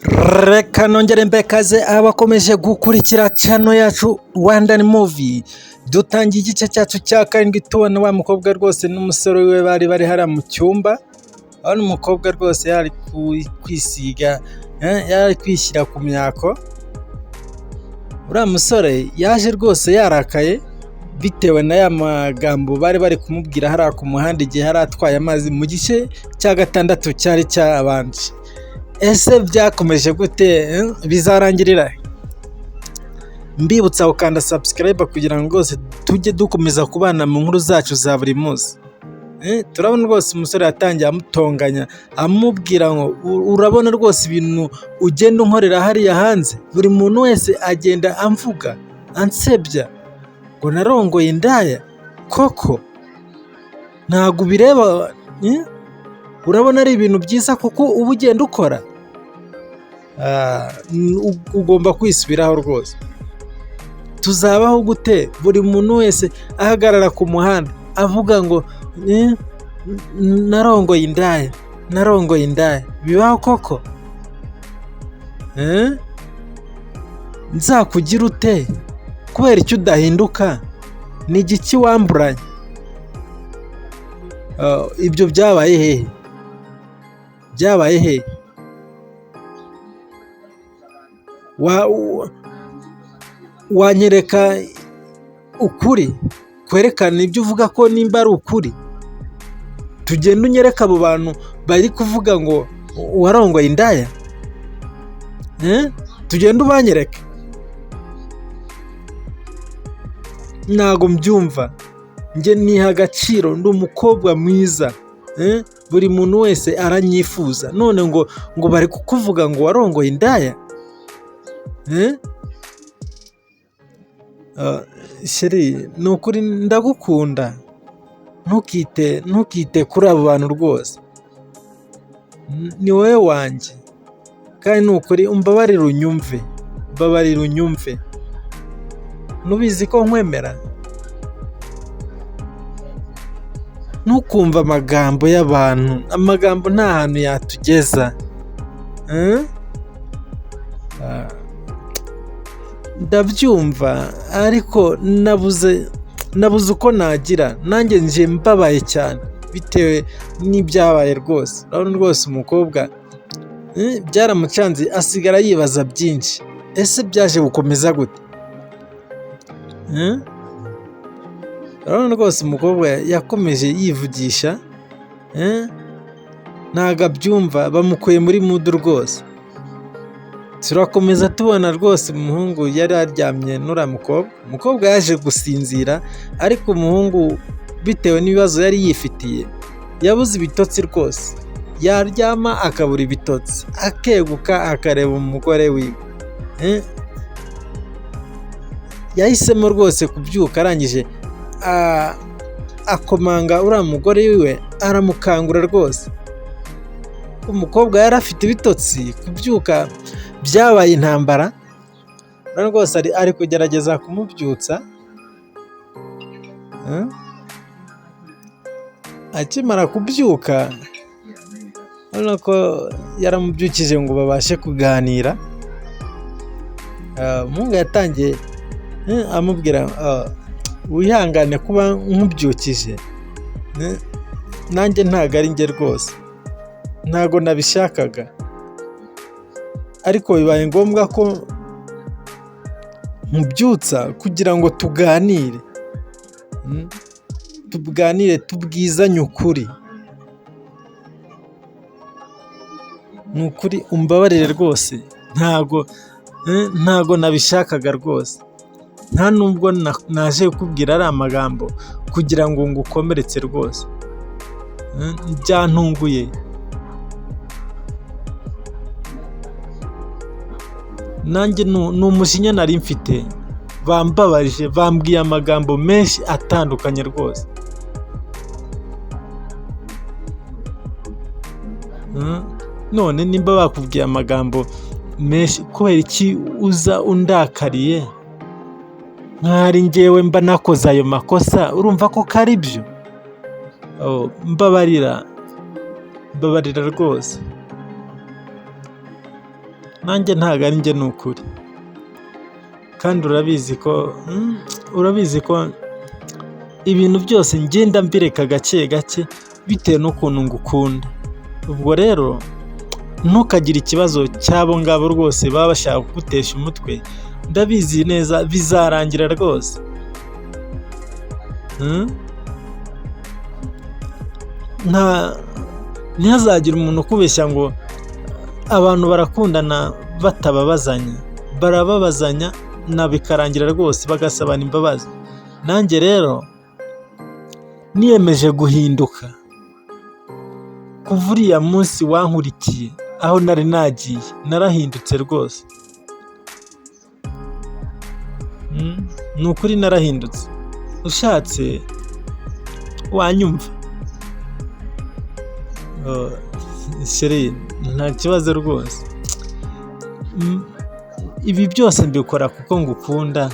Reka nongere mbekaze abakomeje gukurikira channel yacu Rwandan Movie. Dutangiye igice cyacu cya karindwi tubona wa mukobwa rwose n'umusore we bari hariya mu cyumba. Aho umukobwa rwose yari kwisiga, yari kwishyira ku myako. Uriya musore yaje rwose yarakaye bitewe n'aya magambo bari kumubwira hariya ku muhanda igihe yari atwaye amazi mu gice cya gatandatu cyari cyabanje. Ese byakomeje gute? Bizarangirira? Mbibutsa ukanda subscribe kugira ngo rwose tujye dukomeza kubana mu nkuru zacu za buri munsi. Turabona rwose umusore yatangiye amutonganya amubwira ngo urabona rwose ibintu ugenda unkorera hariya hanze, buri muntu wese agenda amvuga ansebya ngo narongoye indaya. Koko ntabwo ubireba? Urabona ari ibintu byiza kuko uba ugenda ukora. Ugomba kwisubiraho rwose. Tuzabaho gute buri muntu wese ahagarara ku muhanda avuga ngo narongoye indaya, narongoye indaya? Bibaho koko? Nzakugira ute? Kubera icyo udahinduka? Ni igiki wamburanye? Ibyo byabaye hehe? Byabaye hehe? Wanyereka ukuri kwerekana ibyo uvuga ko nimba ari ukuri. Tugenda unyereka abo bantu bari kuvuga ngo warongoye indaya. Tugenda ubanyereke. Ntago mbyumva. Njye niha agaciro, ndi umukobwa mwiza. Buri muntu wese aranyifuza, none ngo bari kukuvuga ngo warongoye indaya? Sheri, ni ukuri ndagukunda. Ntukite kuri abo bantu rwose. Ni wowe wanjye kandi ni ukuri umbabarire unyumve. Mbabarire unyumve. Nubizi ko nkwemera. Ntukumva amagambo y'abantu. Amagambo nta hantu yatugeza. Ndabyumva ariko nabuze uko nagira. Nanjye nje mbabaye cyane bitewe n'ibyabaye rwose. Urabona rwose umukobwa byaramucanze asigara yibaza byinshi. Ese byaje gukomeza gute? Urabona rwose umukobwa yakomeje yivugisha. Ntago abyumva, bamukuye muri mudu rwose. Turakomeza tubona rwose umuhungu yari aryamye n'uriya mukobwa. Umukobwa yaje gusinzira ariko umuhungu bitewe n'ibibazo yari yifitiye yabuze ibitotsi rwose. Yaryama akabura ibitotsi, akeguka akareba umugore wiwe. Yahisemo rwose kubyuka, arangije akomanga uriya mugore wiwe aramukangura rwose. Umukobwa yari afite ibitotsi, kubyuka byabaye intambara. Rwose ari kugerageza kumubyutsa. Akimara kubyuka urabona ko yaramubyukije ngo babashe kuganira. Umuhungu yatangiye amubwira wihangane kuba nkubyukije. Nanjye ntago ari njye rwose. Ntago nabishakaga. Ariko bibaye ngombwa ko nkubyutsa kugira ngo tuganire. Tuganire tubwizanye ukuri. Ni ukuri umbabarire rwose. Ntago nabishakaga rwose. Nta nubwo naje kukubwira ari amagambo kugira ngo ngukomeretse rwose. Byantunguye. Nanjye ni umujinya nari mfite. Bambabaje, bambwiye amagambo menshi atandukanye rwose. None nimba bakubwiye amagambo menshi, kubera iki uza undakariye? Nkari njyewe mba nakoze ayo makosa, urumva ko kari byo? Mbabarira rwose. nanjye ntabwo ari njye, ni ukuri. Kandi urabizi ko ibintu byose ngenda mbireka gake gake bitewe n'ukuntu ngukunda. Ubwo rero ntukagire ikibazo cy'abo ngabo rwose baba bashaka kugutesha umutwe, ndabizi neza bizarangira rwose. Ntihazagire umuntu ukubeshya ngo abantu barakundana batababazanya, barababazanya na bikarangira rwose bagasabana imbabazi. Nanjye rero niyemeje guhinduka kuva uriya munsi wankurikiye aho nari nagiye, narahindutse rwose. Ni ukuri narahindutse, ushatse wanyumva. Sheri, nta kibazo rwose. Ibi byose mbikora kuko ngukunda.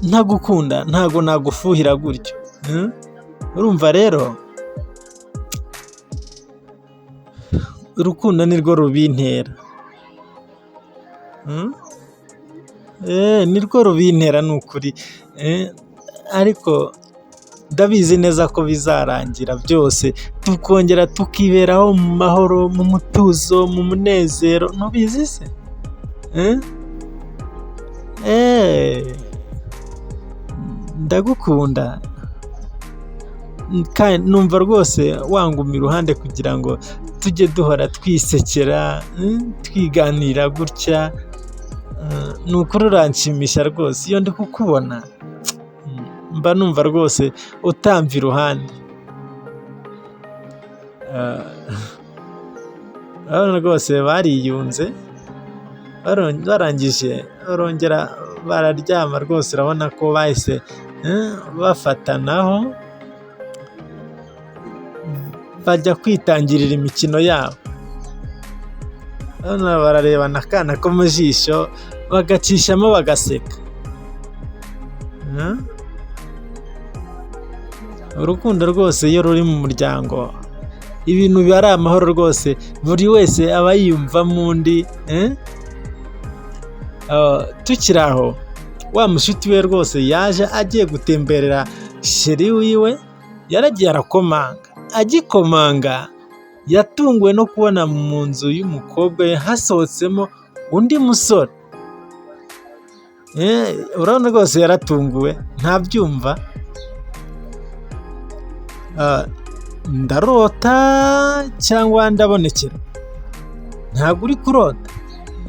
Ntagukunda ntago nagufuhira gutyo. Urumva rero urukundo nirwo rubintera. Nirwo rubintera ni ukuri. Ariko ndabizi neza ko bizarangira byose, tukongera tukiberaho mu mahoro, mu mutuzo, mu munezero. Ntubizi se? Ndagukunda kandi numva rwose wanguma iruhande kugira ngo tujye duhora twisekera, twiganira gutya. Ni ukuri uranshimisha rwose. Iyo ndi kukubona mba numva rwose utamva iruhande. Urabona rwose bariyunze, barangije barongera bararyama rwose. Urabona ko bahise bafatanaho bajya kwitangirira imikino yabo. Urabona bararebana akana ko mu jisho, bagacishamo bagaseka. Urukundo rwose iyo ruri mu muryango ibintu biba ari amahoro rwose, buri wese aba yiyumvamo undi. Tukiri aho, wa mushuti we rwose yaje agiye gutemberera sheri wiwe, yaragiye arakomanga. Agikomanga yatunguwe no kubona mu nzu y'umukobwa we hasohotsemo undi musore. Urabona rwose yaratunguwe, ntabyumva. Ndarota cyangwa ndabonekera? Ntabwo uri kurota.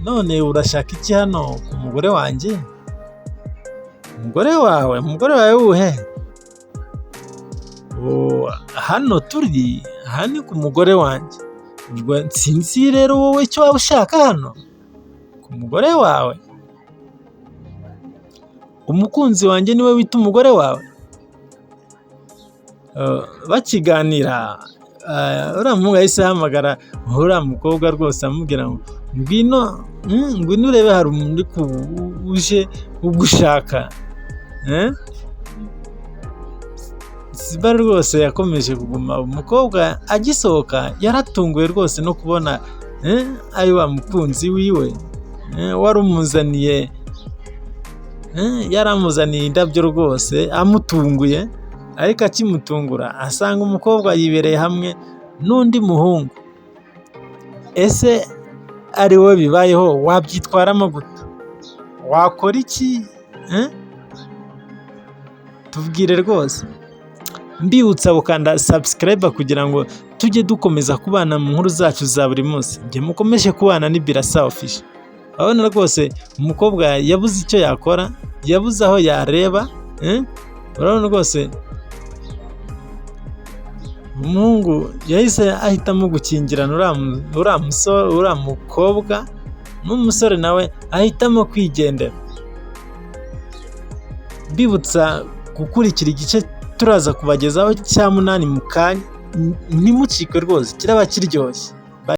None urashaka iki hano ku mugore wanjye? Umugore wawe uhe? Hano turi, aha ni ku mugore wanjye. Sinzi rero wowe icyo waba ushaka hano ku mugore wawe. Umukunzi wanjye niwe wita umugore wawe? Bakiganira uriya muhungu yahise ahamagara uriya mukobwa rwose amubwira ngo ngwino urebe hari umuntu uje ugushaka. Siba rwose yakomeje kuguma. Umukobwa agisohoka yaratunguwe rwose no kubona ari wa mukunzi wiwe yaramuzaniye indabyo rwose amutunguye. Ariko akimutungura asanga umukobwa yibereye hamwe n'undi muhungu. Ese ari wowe bibayeho, wabyitwaramo gute? Wakora iki? Tubwire rwose. Mbibutsa gukanda subscribe kugira ngo tujye dukomeza kubana mu nkuru zacu za buri munsi. Njye mukomeje kubana ni Birasa Official. Urabona rwose umukobwa yabuze icyo yakora, yabuze aho yareba. Urabona rwose umuhungu yahise ahitamo gukingirana uriya mukobwa, n'umusore nawe ahitamo kwigendera. Mbibutsa gukurikira igice turaza kubagezaho cya 8 mu kanya. Ntimucike rwose, kiraba kiryoshye.